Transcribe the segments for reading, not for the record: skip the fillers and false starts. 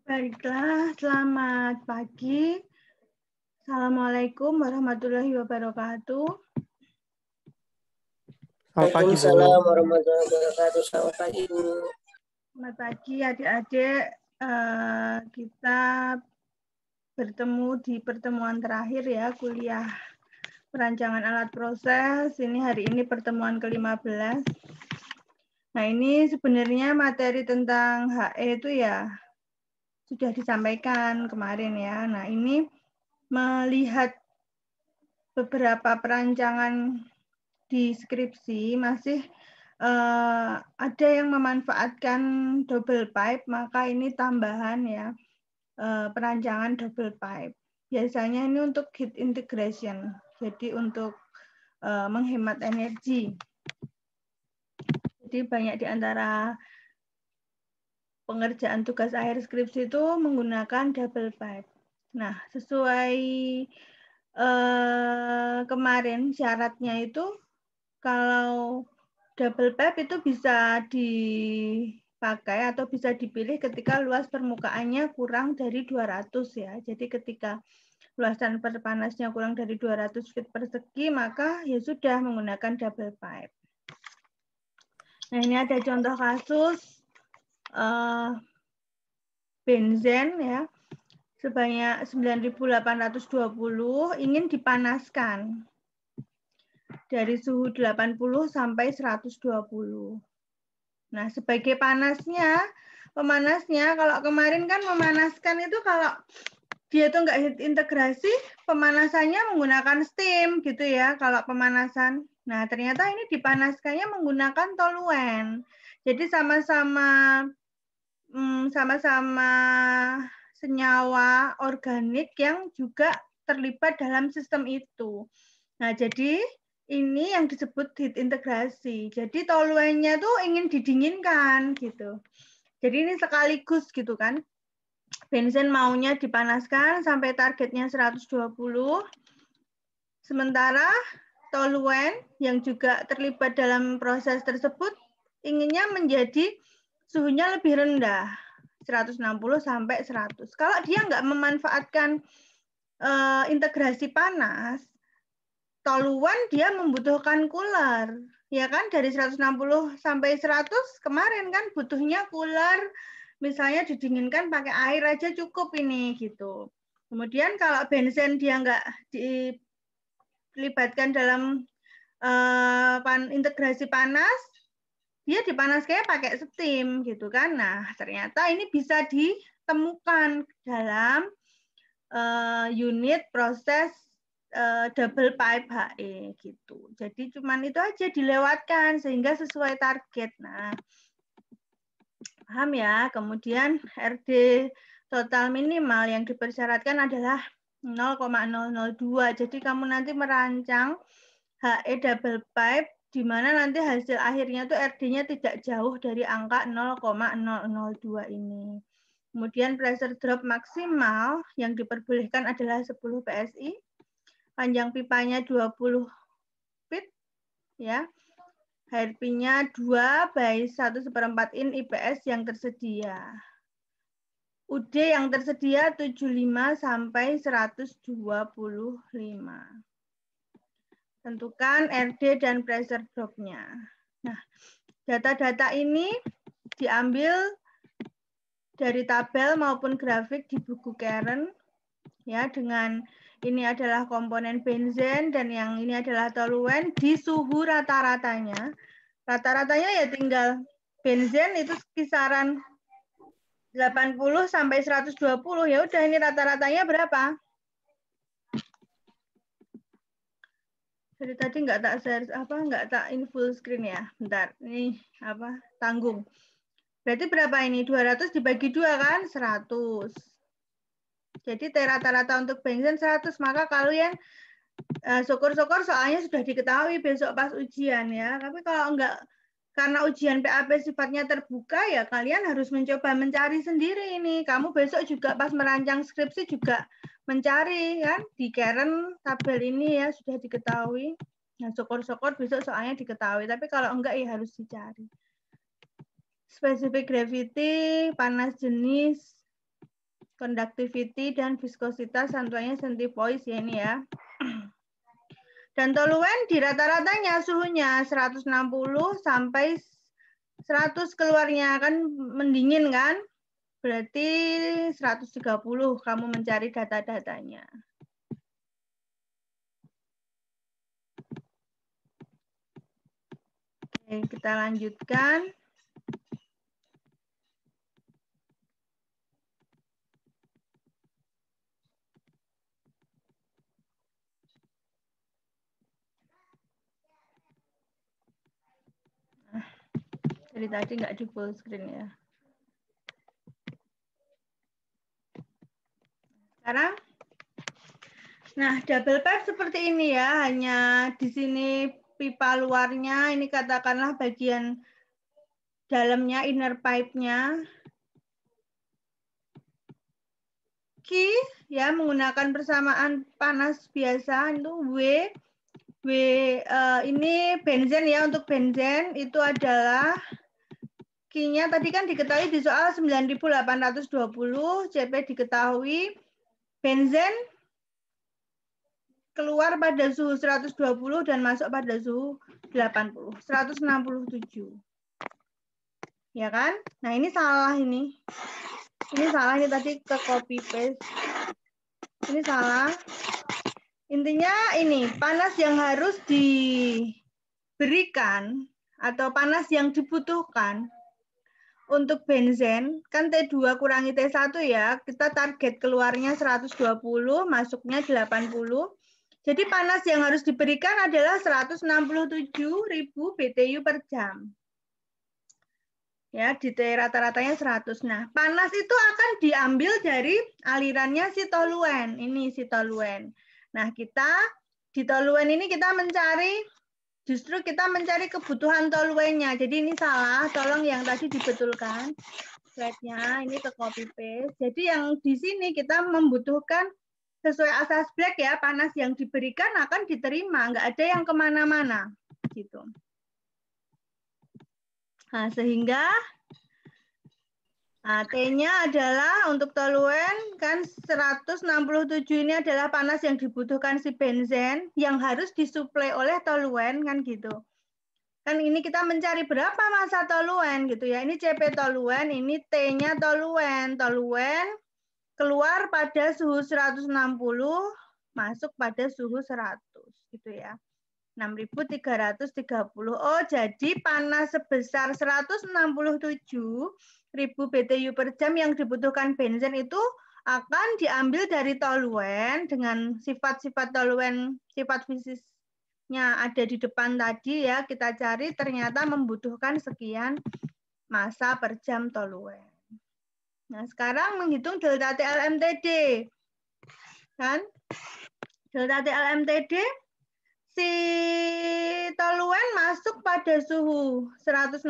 Baiklah, selamat pagi. Assalamualaikum warahmatullahi wabarakatuh. Waalaikumsalam warahmatullahi wabarakatuh. Selamat pagi, Bu. Selamat pagi, adik-adik. Kita bertemu di pertemuan terakhir ya, kuliah perancangan alat proses. Ini hari ini pertemuan ke-15. Nah, ini sebenarnya materi tentang HE itu ya sudah disampaikan kemarin ya. Nah, ini melihat beberapa perancangan di skripsi masih ada yang memanfaatkan double pipe, maka ini tambahan ya, perancangan double pipe. Biasanya ini untuk heat integration, jadi untuk menghemat energi. Jadi banyak di antara pengerjaan tugas akhir skripsi itu menggunakan double pipe. Nah, sesuai kemarin syaratnya itu kalau double pipe itu bisa dipakai atau bisa dipilih ketika luas permukaannya kurang dari 200 ya. Jadi ketika luasan panasnya kurang dari 200 feet persegi, maka ya sudah menggunakan double pipe. Nah, ini ada contoh kasus benzen ya, sebanyak 9.820 ingin dipanaskan dari suhu 80 sampai 120. Nah, sebagai pemanasnya, kalau kemarin kan memanaskan itu kalau dia tuh nggak heat integrasi, pemanasannya menggunakan steam gitu ya, kalau pemanasan. Nah, ternyata ini dipanaskannya menggunakan toluen. Jadi sama-sama senyawa organik yang juga terlibat dalam sistem itu. Nah, jadi ini yang disebut heat integrasi. Jadi toluennya tuh ingin didinginkan gitu. Jadi ini sekaligus gitu kan. Benzen maunya dipanaskan sampai targetnya 120. Sementara toluen yang juga terlibat dalam proses tersebut inginnya menjadi suhunya lebih rendah, 160 sampai 100. Kalau dia nggak memanfaatkan integrasi panas, toluan dia membutuhkan cooler, ya kan, dari 160 sampai 100 kemarin kan butuhnya cooler, misalnya didinginkan pakai air aja cukup ini gitu. Kemudian kalau benzen dia nggak dilibatkan dalam integrasi panas, dia dipanaskannya pakai steam gitu kan. Nah, ternyata ini bisa ditemukan dalam unit proses double pipe HE gitu. Jadi cuman itu aja dilewatkan sehingga sesuai target. Nah, paham ya? Kemudian RD total minimal yang dipersyaratkan adalah 0,002. Jadi kamu nanti merancang HE double pipe di mana nanti hasil akhirnya tuh RD-nya tidak jauh dari angka 0,002 ini. Kemudian pressure drop maksimal yang diperbolehkan adalah 10 PSI. Panjang pipanya 20 feet ya. HRP-nya 2/1/4 in IPS yang tersedia. UD yang tersedia 75 sampai 125. Tentukan RD dan pressure drop-nya. Nah, data-data ini diambil dari tabel maupun grafik di buku Karen ya, dengan ini adalah komponen benzen dan yang ini adalah toluen di suhu rata-ratanya. Rata-ratanya ya tinggal benzen itu kisaran 80 sampai 120, ya udah ini rata-ratanya berapa? Dari tadi nggak tak share nggak tak in full screen ya. Bentar, ini tanggung. Berarti berapa ini? 200 dibagi 2 kan? 100. Jadi rata-rata untuk benzen 100, maka kalian syukur-syukur soalnya sudah diketahui besok pas ujian ya. Tapi kalau enggak, karena ujian PAP sifatnya terbuka ya kalian harus mencoba mencari sendiri ini. Kamu besok juga pas merancang skripsi juga mencari kan di Karen tabel ini ya sudah diketahui. Nah, syukur-syukur besok soalnya diketahui. Tapi kalau enggak ya harus dicari. Specific gravity, panas jenis, conductivity dan viskositas santuannya centipoise ya ini ya. Dan toluen di rata-ratanya suhunya 160 sampai 100 keluarnya kan mendingin kan? Berarti 130 kamu mencari data-datanya. Oke, kita lanjutkan. Dari tadi nggak di full screen ya. Sekarang, nah double pipe seperti ini ya, hanya di sini pipa luarnya, ini katakanlah bagian dalamnya, inner pipe-nya. Q ya menggunakan persamaan panas biasa itu W ini benzen ya, untuk benzen itu adalah Q-nya tadi kan diketahui di soal 9820, CP diketahui, benzen keluar pada suhu 120 dan masuk pada suhu 80, 167. Ya kan? Nah, ini salah ini. Ini salah, ini tadi ke copy paste. Ini salah. Intinya ini, panas yang harus diberikan atau panas yang dibutuhkan untuk benzen, kan T2 kurangi T1 ya, kita target keluarnya 120, masuknya 80. Jadi panas yang harus diberikan adalah 167.000 BTU per jam. Ya, di T rata-ratanya 100. Nah, panas itu akan diambil dari alirannya si toluen. Ini si toluen. Nah, kita di toluen ini kita mencari, justru kita mencari kebutuhan toluennya. Jadi ini salah, tolong yang tadi dibetulkan. Slide-nya ini ke copy paste. Jadi yang di sini kita membutuhkan sesuai asas Black ya, panas yang diberikan akan diterima, nggak ada yang kemana-mana. Gitu. Nah, sehingga T-nya adalah untuk toluen kan 167 ini adalah panas yang dibutuhkan si benzen yang harus disuplai oleh toluen kan gitu. Kan ini kita mencari berapa massa toluen gitu ya. Ini CP toluen, ini T-nya toluen. Toluen keluar pada suhu 160, masuk pada suhu 100 gitu ya. 6.330. Oh, jadi panas sebesar 167.000 BTU per jam yang dibutuhkan benzen itu akan diambil dari toluen dengan sifat-sifat toluen, sifat fisiknya ada di depan tadi ya, kita cari ternyata membutuhkan sekian massa per jam toluen. Nah, sekarang menghitung delta TLMTD. Kan? Delta TLMTD si toluen masuk pada suhu 160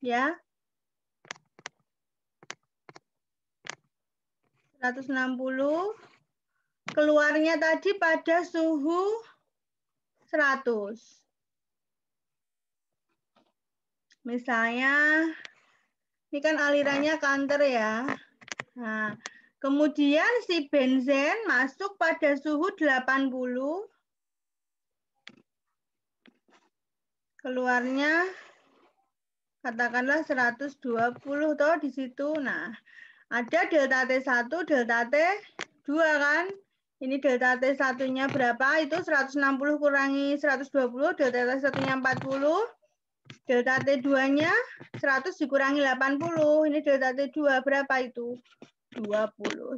ya. 160 keluarnya tadi pada suhu 100. Misalnya ini kan alirannya kanter ya. Nah, kemudian si benzen masuk pada suhu 80. Keluarnya katakanlah 120 toh di situ. Nah, ada delta T1, delta T2 kan? Ini delta T1-nya berapa? Itu 160 kurangi 120, delta T1-nya 40. Delta T2-nya 100 dikurangi 80. Ini delta T2 berapa itu? 20.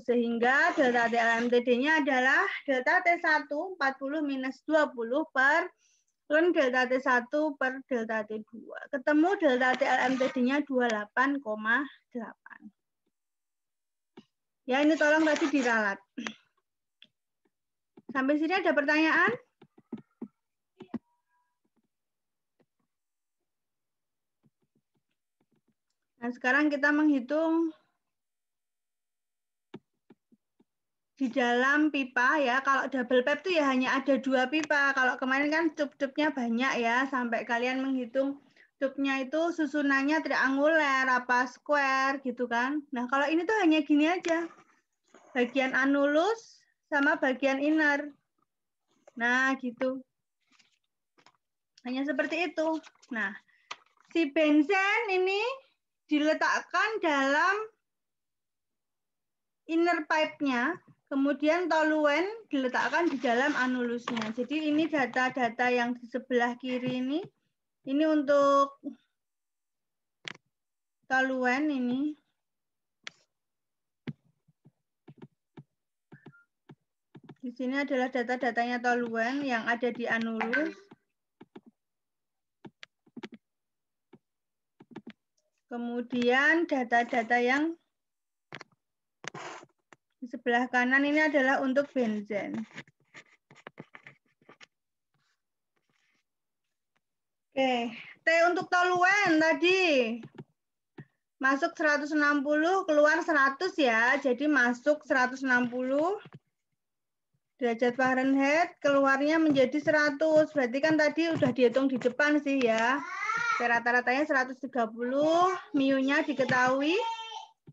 Sehingga delta TLMTD-nya adalah delta T1 40 minus 20 per ln delta T1 per delta T2. Ketemu delta TLMTD-nya 28,8. Ya, ini tolong tadi diralat. Sampai sini ada pertanyaan? Nah, sekarang kita menghitung di dalam pipa ya. Kalau double pipe itu ya hanya ada 2 pipa. Kalau kemarin kan cup-cupnya banyak ya, sampai kalian menghitung Tube-nya itu susunannya trianguler, apa square gitu kan. Nah, kalau ini tuh hanya gini aja. Bagian anulus sama bagian inner. Nah, gitu. Hanya seperti itu. Nah, si benzen ini diletakkan dalam inner pipe-nya, kemudian toluen diletakkan di dalam anulusnya. Jadi ini data-data yang di sebelah kiri ini untuk toluen ini. Di sini adalah data-datanya toluen yang ada di anulus. Kemudian data-data yang di sebelah kanan ini adalah untuk benzen. Oke, T untuk toluen tadi masuk 160, keluar 100 ya. Jadi masuk 160 derajat Fahrenheit, keluarnya menjadi 100. Berarti kan tadi udah dihitung di depan sih ya. Rata-ratanya 130, mu-nya diketahui.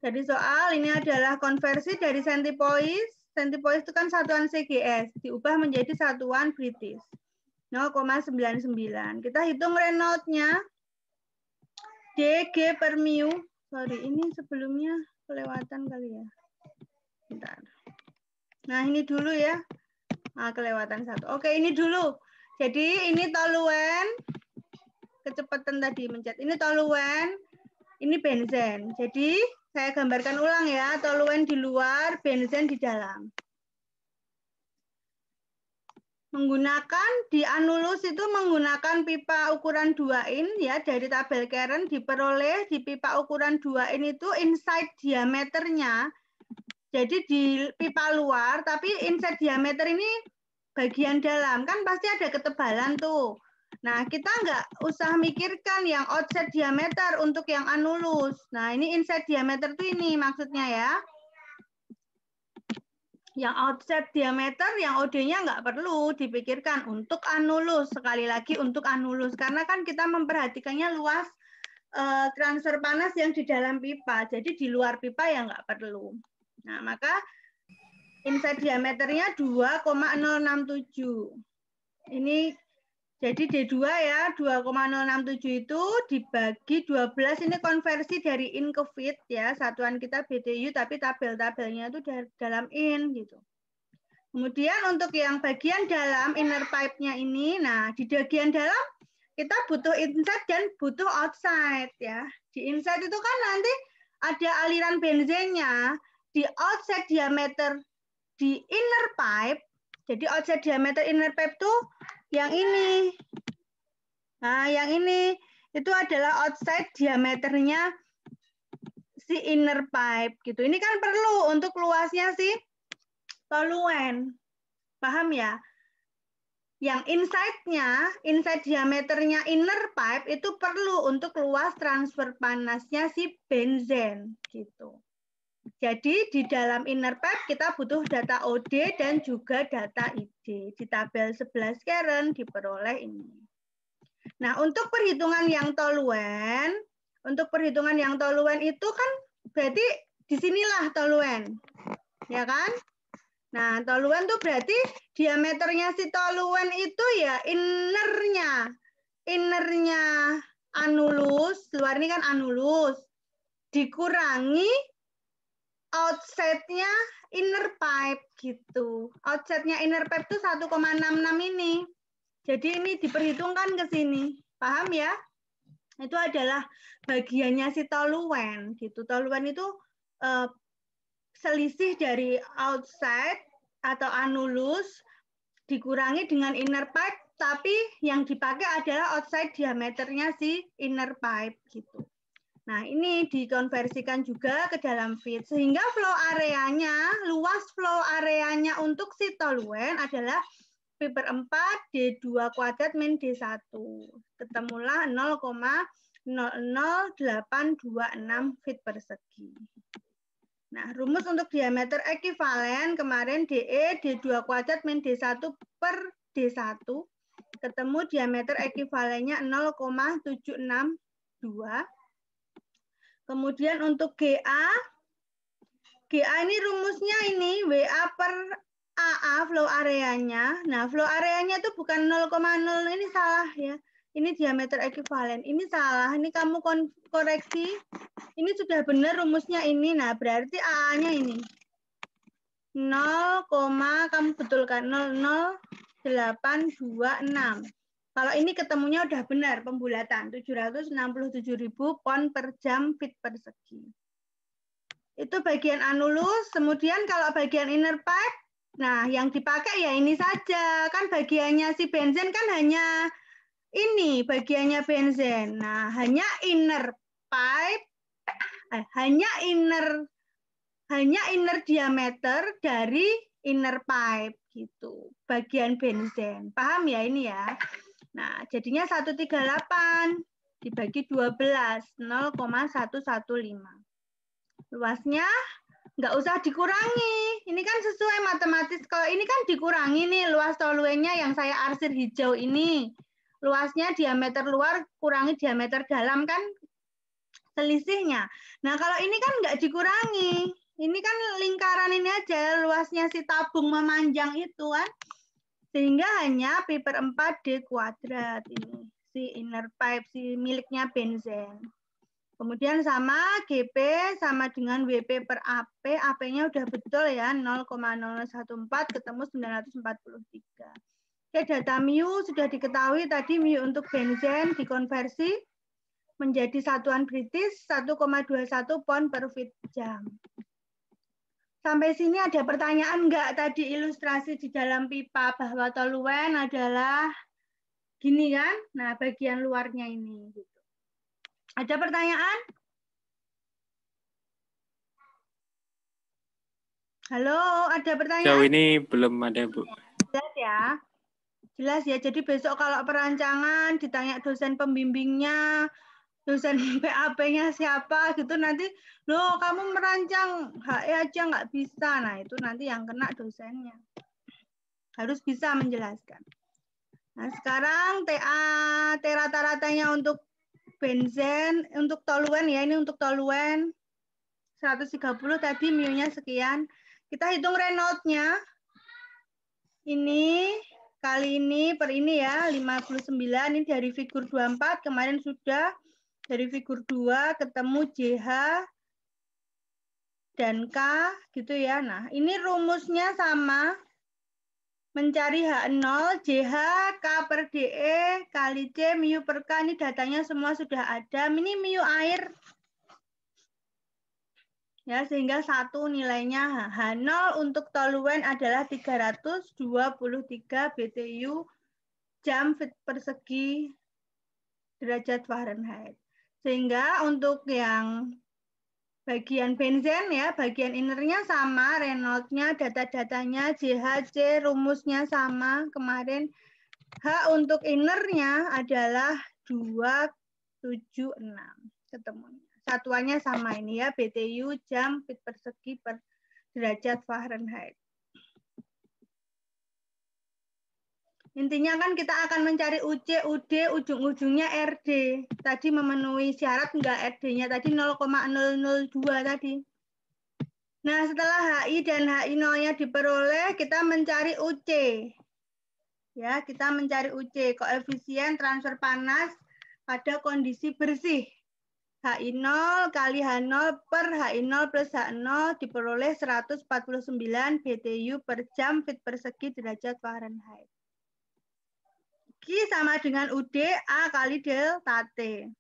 Jadi soal ini adalah konversi dari centipoise. Centipoise itu kan satuan CGS, diubah menjadi satuan British. 0,99. Kita hitung Reynolds-nya. DG per mu. Sorry, ini sebelumnya kelewatan kali ya. Bentar. Nah, ini dulu ya. Nah, kelewatan satu. Oke, ini dulu. Jadi, ini toluen. Kecepatan tadi mencet. Ini toluen. Ini benzen. Jadi, saya gambarkan ulang ya. Toluen di luar, benzen di dalam. Menggunakan di anulus itu menggunakan pipa ukuran 2 in ya, dari tabel Karen diperoleh di pipa ukuran 2 in itu inside diameternya. Jadi di pipa luar tapi inside diameter ini bagian dalam, kan pasti ada ketebalan tuh. Nah, kita nggak usah mikirkan yang outside diameter untuk yang anulus. Nah, ini inside diameter tuh ini maksudnya ya. Yang offset diameter, yang OD-nya nggak perlu dipikirkan untuk anulus. Sekali lagi untuk anulus, karena kan kita memperhatikannya luas transfer panas yang di dalam pipa. Jadi di luar pipa ya nggak perlu. Nah, maka inside diameternya 2,067. Ini jadi D2 ya, 2,067 itu dibagi 12, ini konversi dari in ke feet ya, satuan kita BTU tapi tabel-tabelnya itu dalam in gitu. Kemudian untuk yang bagian dalam inner pipe-nya ini, nah di bagian dalam kita butuh inside dan butuh outside ya. Di inside itu kan nanti ada aliran benzennya, di outside diameter di inner pipe. Jadi outside diameter inner pipe tuh yang ini. Nah, yang ini itu adalah outside diameternya si inner pipe gitu. Ini kan perlu untuk luasnya si toluen. Paham ya? Yang inside-nya, inside diameternya inner pipe itu perlu untuk luas transfer panasnya si benzen gitu. Jadi di dalam inner pipe kita butuh data OD dan juga data ID. Di tabel 11 Karen diperoleh ini. Nah, untuk perhitungan yang toluen, itu kan berarti disinilah toluen. Ya kan? Nah, toluen tuh berarti diameternya si toluen itu ya innernya anulus, luar ini kan anulus, dikurangi outside-nya inner pipe gitu. Outside-nya inner pipe itu 1,66 ini. Jadi ini diperhitungkan ke sini. Paham ya? Itu adalah bagiannya si toluen gitu. Toluen itu selisih dari outside atau anulus dikurangi dengan inner pipe, tapi yang dipakai adalah outside diameternya si inner pipe gitu. Nah, ini dikonversikan juga ke dalam feet, sehingga flow areanya, luas flow areanya untuk si toluen adalah P/4 D2 kuadrat min D1. Ketemulah 0,00826 feet persegi. Nah, rumus untuk diameter ekivalen kemarin DE D2 kuadrat min D1 per D1 ketemu diameter ekuivalennya 0,762. Kemudian untuk GA ini rumusnya ini WA per AA flow areanya. Nah, flow areanya itu bukan 0,0, ini salah ya. Ini diameter ekuivalen. Ini salah. Ini kamu koreksi. Ini sudah benar rumusnya ini. Nah, berarti AA-nya ini 0, kamu betulkan 00826. Kalau ini ketemunya udah benar pembulatan 767.000 pon per jam fit persegi. Itu bagian anulus. Kemudian kalau bagian inner pipe, nah yang dipakai ya ini saja. Kan bagiannya si benzen kan hanya ini bagiannya benzen. Nah, hanya inner pipe, hanya inner diameter dari inner pipe gitu. Bagian benzen. Paham ya ini ya? Nah, jadinya 138 dibagi 12, 0,115. Luasnya nggak usah dikurangi. Ini kan sesuai matematis. Kalau ini kan dikurangi nih luas toluennya yang saya arsir hijau ini. Luasnya diameter luar kurangi diameter dalam kan selisihnya. Nah kalau ini kan nggak dikurangi. Ini kan lingkaran ini aja luasnya si tabung memanjang itu kan. Sehingga hanya pi per 4D kuadrat ini. Si inner pipe, si miliknya benzen. Kemudian sama GP sama dengan WP per AP, AP-nya udah betul ya, 0,014 ketemu 943. Oke, data mu sudah diketahui tadi mu untuk benzen dikonversi menjadi satuan British 1,21 pon per fit jam. Sampai sini ada pertanyaan enggak tadi ilustrasi di dalam pipa bahwa toluen adalah gini kan? Nah, bagian luarnya ini gitu. Ada pertanyaan? Halo, ada pertanyaan? Jauh ini belum ada, Bu. Jelas ya? Jelas ya, jadi besok kalau perancangan ditanya dosen pembimbingnya, dosen PAP-nya siapa gitu, nanti, loh kamu merancang HE aja nggak bisa. Nah, itu nanti yang kena dosennya. Harus bisa menjelaskan. Nah, sekarang TA rata-ratanya untuk benzen, untuk toluen ya, ini untuk toluen 130 tadi mu-nya sekian. Kita hitung Reynolds-nya. Ini kali ini per ini ya 59 ini dari figur 24 kemarin sudah dari figur 2 ketemu JH dan K gitu ya. Nah, ini rumusnya sama. Mencari H0, JH, K per DE, kali C, mu per K. Ini datanya semua sudah ada. Ini mu air. Ya, sehingga satu nilainya H0 untuk toluen adalah 323 BTU jam fit persegi derajat Fahrenheit. Sehingga untuk yang bagian benzen ya, bagian innernya sama, Reynolds-nya, data-datanya, JHC, rumusnya sama. Kemarin H untuk innernya adalah 276 ketemunya. Satuannya sama ini ya, BTU jam fit persegi per derajat Fahrenheit. Intinya kan kita akan mencari UC, UD, ujung-ujungnya RD. Tadi memenuhi syarat enggak RD-nya tadi 0,002 tadi. Nah, setelah HI dan HI0-nya diperoleh, kita mencari UC. Ya, kita mencari UC, koefisien transfer panas pada kondisi bersih. HI0 kali H0 per HI0 plus H0 diperoleh 149 BTU per jam fit persegi derajat Fahrenheit. Q sama dengan UD A kali delta T.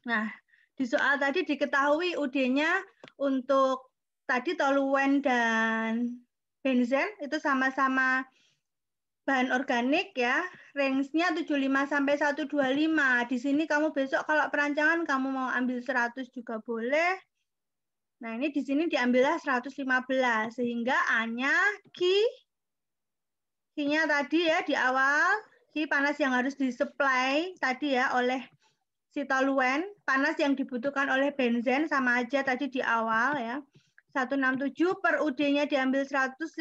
Nah, di soal tadi diketahui UD-nya untuk tadi toluen dan benzen itu sama-sama bahan organik ya. Range-nya 75 sampai 125. Di sini kamu besok kalau perancangan kamu mau ambil 100 juga boleh. Nah, ini di sini diambillah 115 sehingga A-nya Q-nya tadi ya di awal panas yang harus disuplai tadi ya oleh si toluen, panas yang dibutuhkan oleh benzen sama aja tadi di awal ya. 167 per UD-nya diambil 115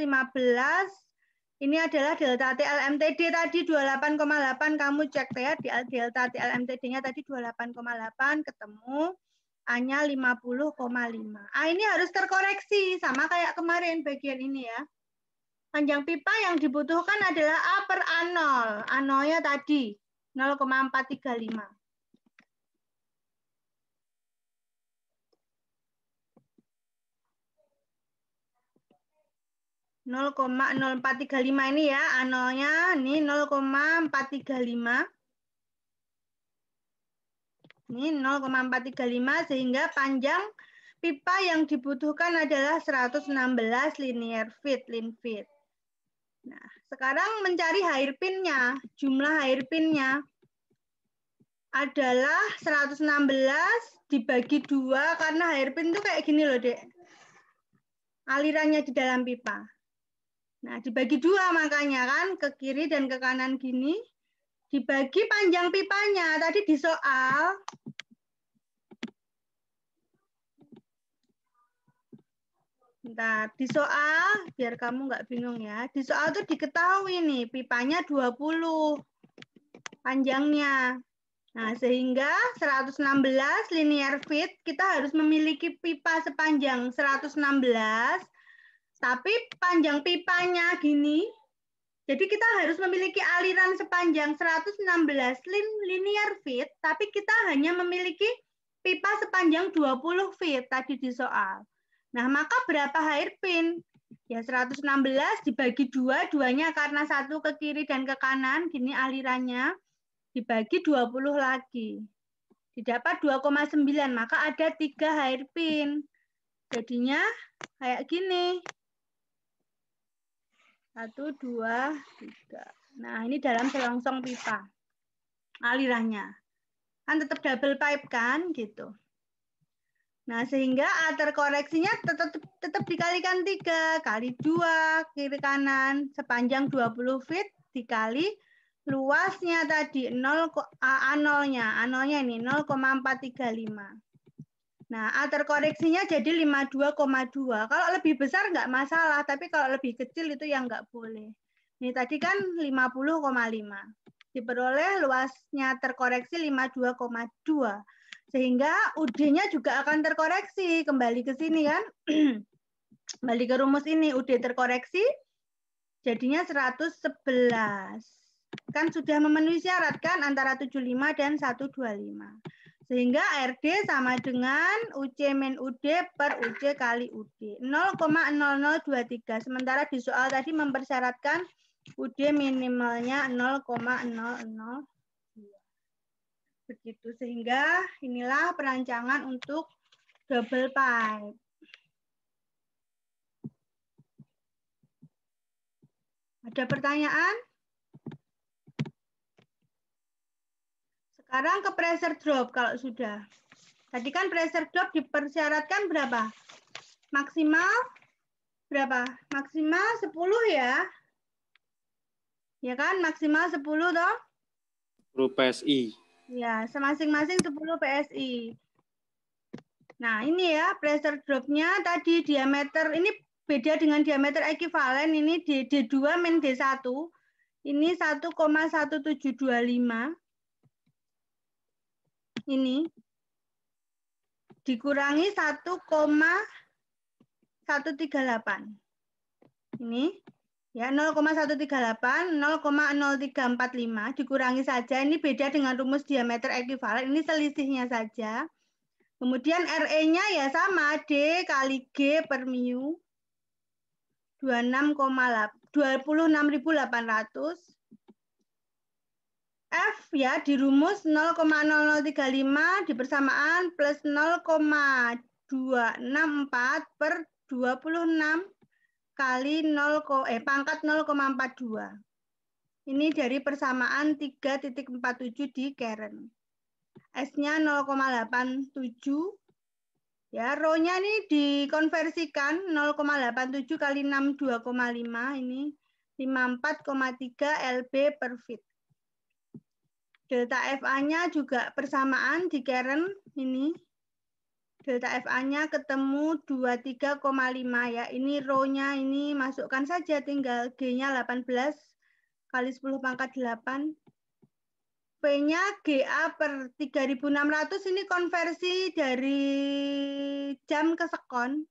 Ini adalah delta T LMTD tadi 28,8, kamu cek ya, delta T LMTD-nya tadi 28,8, ketemu A-nya 50,5. Ini harus terkoreksi, sama kayak kemarin bagian ini ya. Panjang pipa yang dibutuhkan adalah A per A0. A0-nya tadi 0,435. 0,0435 ini ya, A0-nya ini 0,435. Ini 0,435 sehingga panjang pipa yang dibutuhkan adalah 116 linear feet, lin feet. Nah, sekarang mencari hairpin-nya. Jumlah hairpin-nya adalah 116 dibagi 2 karena hairpin itu kayak gini loh, Dek. Alirannya di dalam pipa. Nah, dibagi 2 makanya kan ke kiri dan ke kanan gini. Dibagi panjang pipanya. Tadi di soal bentar, di soal biar kamu nggak bingung ya. Di soal tuh diketahui nih pipanya 20 panjangnya. Nah, sehingga 116 linear feet kita harus memiliki pipa sepanjang 116, tapi panjang pipanya gini. Jadi kita harus memiliki aliran sepanjang 116 linear feet, tapi kita hanya memiliki pipa sepanjang 20 feet tadi di soal. Nah, maka berapa hairpin? Ya 116 dibagi 2, 2-nya karena 1 ke kiri dan ke kanan, gini alirannya, dibagi 20 lagi. Didapat 2,9, maka ada 3 hairpin. Jadinya kayak gini. 1, 2, 3. Nah, ini dalam selongsong pipa. Alirannya. Kan tetap double pipe kan, gitu. Nah, sehingga A terkoreksinya tetap dikalikan 3 kali 2 kiri kanan sepanjang 20 feet dikali luasnya tadi A0-nya. A0-nya ini 0,435. Nah, A terkoreksinya jadi 52,2. Kalau lebih besar nggak masalah, tapi kalau lebih kecil itu yang nggak boleh. Ini tadi kan 50,5. Diperoleh luasnya terkoreksi 52,2. Sehingga UD-nya juga akan terkoreksi. Kembali ke sini kan. Kembali ke rumus ini. UD terkoreksi jadinya 111. Kan sudah memenuhi syarat kan antara 75 dan 125. Sehingga RD sama dengan UC min UD per UC kali UD. 0,0023. Sementara di soal tadi mempersyaratkan UD minimalnya 0,002. Begitu, sehingga inilah perancangan untuk double pipe. Ada pertanyaan? Sekarang ke pressure drop kalau sudah. Tadi kan pressure drop dipersyaratkan berapa? Maksimal berapa? Maksimal 10 ya. Ya kan, maksimal 10 toh? 10 PSI. Ya, semasing-masing 10 PSI. Nah, ini ya pressure drop-nya tadi diameter, ini beda dengan diameter ekivalen, ini D2 min D1. Ini 1,1725. Ini dikurangi 1,138. Ini ya 0,138, 0,0345 dikurangi saja. Ini beda dengan rumus diameter ekivalen. Ini selisihnya saja. Kemudian RE-nya ya sama, D kali G per mu. 26,800. F ya di rumus 0,0035 di persamaan plus 0,264 per 26 kali pangkat 0,42. Ini dari persamaan 3.47 di Karen. S-nya 0,87. Ya, rho-nya ini dikonversikan 0,87 kali 6 2,5 ini 54,3 lb per feet. Delta FA-nya juga persamaan di Karen ini delta FA-nya ketemu 23,5 ya. Ini rho-nya ini masukkan saja, tinggal G-nya 18 kali 10 pangkat 8. P-nya GA per 3.600 ini konversi dari jam ke sekon.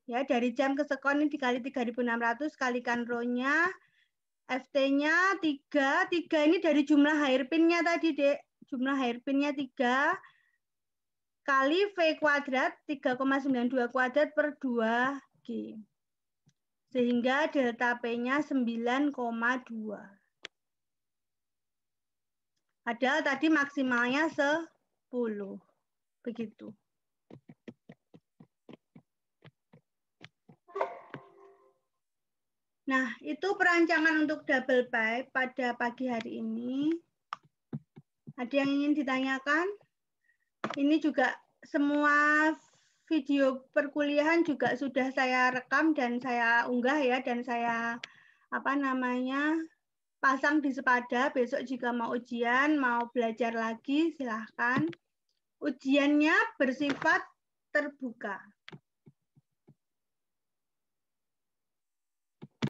Ya, dari jam ke sekon ini dikali 3.600 kalikan rho-nya. FT-nya 3. 3 ini dari jumlah hairpin-nya tadi, Dek. Jumlah hairpin-nya 3 kali V kuadrat 3,92 kuadrat per 2G. Sehingga delta P-nya 9,2. Padahal tadi maksimalnya 10. Begitu. Nah, itu perancangan untuk double pipe pada pagi hari ini. Ada yang ingin ditanyakan? Ini juga semua video perkuliahan juga sudah saya rekam dan saya unggah ya, dan saya pasang di Sepada. Besok jika mau ujian, mau belajar lagi, silahkan. Ujiannya bersifat terbuka.